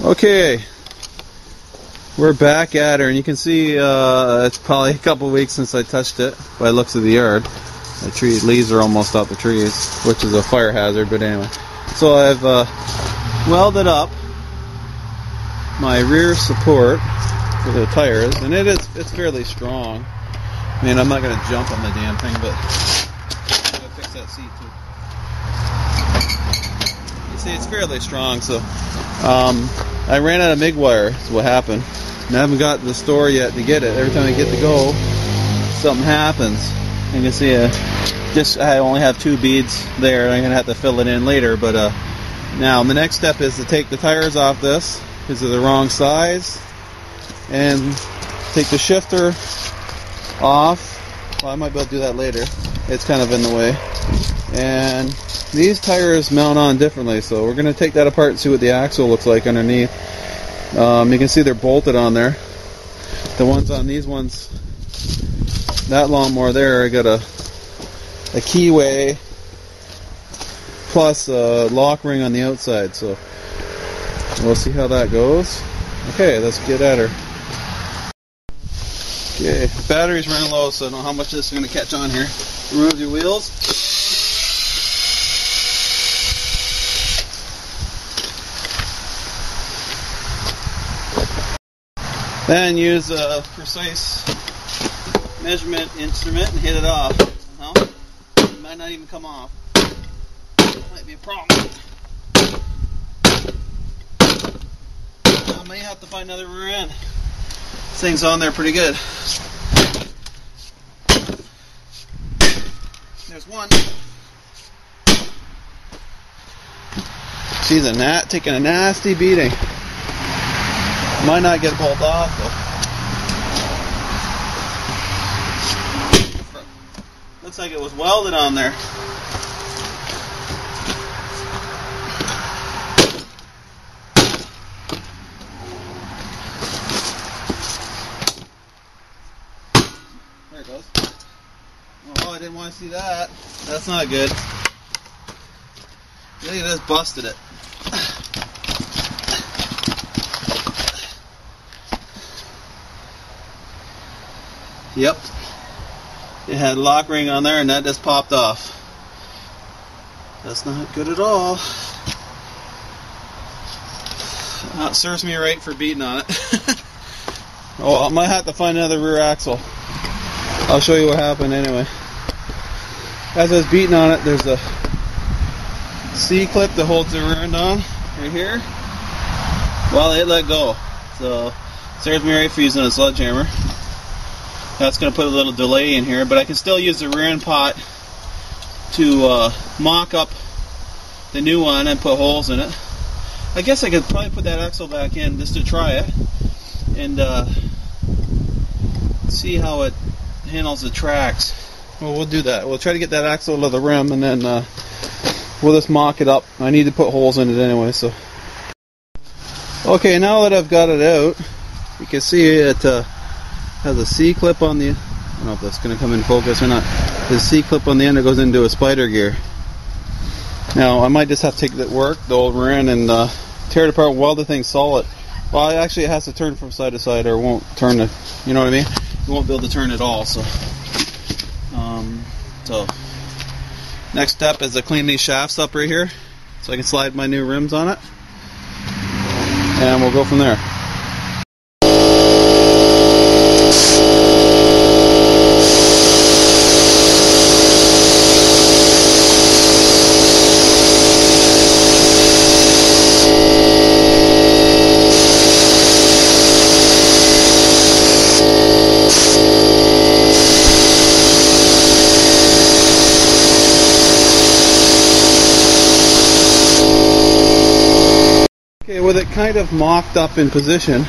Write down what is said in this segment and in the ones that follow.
Okay, we're back at her, and you can see it's probably a couple weeks since I touched it by the looks of the yard. The tree leaves are almost off the trees, which is a fire hazard, but anyway. So I've welded up my rear support for the tires, and it's fairly strong. I mean, I'm not going to jump on the damn thing, but I'm going to fix that seat too. You see, it's fairly strong, so I ran out of MIG wire, is what happened. And I haven't got to the store yet to get it. Every time I get to go, something happens. You can see I only have 2 beads there. I'm going to have to fill it in later, but now the next step is to take the tires off this because they're the wrong size, and take the shifter off. Well, I might be able to do that later. It's kind of in the way. And these tires mount on differently, so we're going to take that apart and see what the axle looks like underneath. You can see they're bolted on there. The ones on these ones, that lawnmower there, I got a keyway plus a lock ring on the outside, so we'll see how that goes. Okay, let's get at her. Okay, battery's running low, so I don't know how much this is going to catch on here. Remove your wheels. Then use a precise measurement instrument and hit it off. Well, it might not even come off. Might be a problem. I may have to find another rear end. This thing's on there pretty good. There's one. She's taking a nasty beating. Might not get pulled off though. Looks like it was welded on there. There it goes. Oh, I didn't want to see that. That's not good. Look at this, busted it. Yep, it had a lock ring on there and that just popped off. That's not good at all. That serves me right for beating on it. Oh, I might have to find another rear axle. I'll show you what happened anyway. As I was beating on it, there's a C-clip that holds the rear end on right here. Well, it let go, so serves me right for using a sledgehammer. That's going to put a little delay in here, but I can still use the rear end pot to mock up the new one and put holes in it. I guess I could probably put that axle back in just to try it and see how it handles the tracks. Well, we'll do that. We'll try to get that axle to the rim, and then we'll just mock it up. I need to put holes in it anyway, so. Okay, now that I've got it out, you can see it has a C-clip on the, I don't know if that's going to come in focus or not. There's a C-clip on the end that goes into a spider gear. Now, I might just have to take the old rear end, and tear it apart, weld the thing solid. Well, actually it has to turn from side to side or it won't turn it, you know what I mean? You won't be able to turn it all, so. Next step is to clean these shafts up right here so I can slide my new rims on it. And we'll go from there. Okay, with it kind of mocked up in position,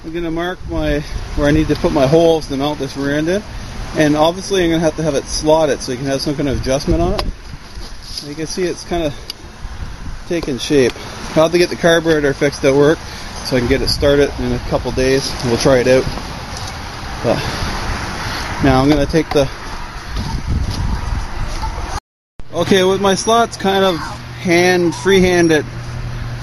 I'm going to mark where I need to put my holes to mount this rear end in. And obviously I'm going to have it slotted so you can have some kind of adjustment on it. And you can see it's kind of taking shape. I'll have to get the carburetor fixed at work so I can get it started in a couple days. We'll try it out. Now I'm going to take the... Okay, with my slots kind of freehand at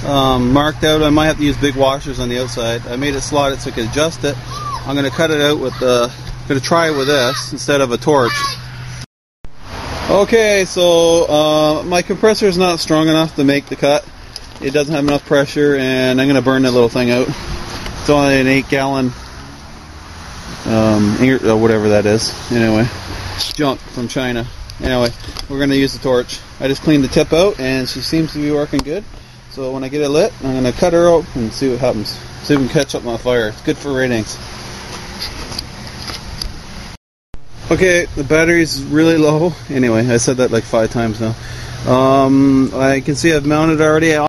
marked out. I might have to use big washers on the outside. I made it slotted so I could adjust it. I'm going to cut it out with going to try it with this instead of a torch. Okay, so my compressor is not strong enough to make the cut. It doesn't have enough pressure, and I'm going to burn that little thing out. It's only an 8-gallon whatever that is. Anyway, junk from China. Anyway, we're going to use the torch. I just cleaned the tip out, and she seems to be working good. So when I get it lit, I'm going to cut her out and see what happens. See if we can catch up my fire. It's good for ratings. Okay, the battery's really low. Anyway, I said that like 5 times now. I can see I've mounted already.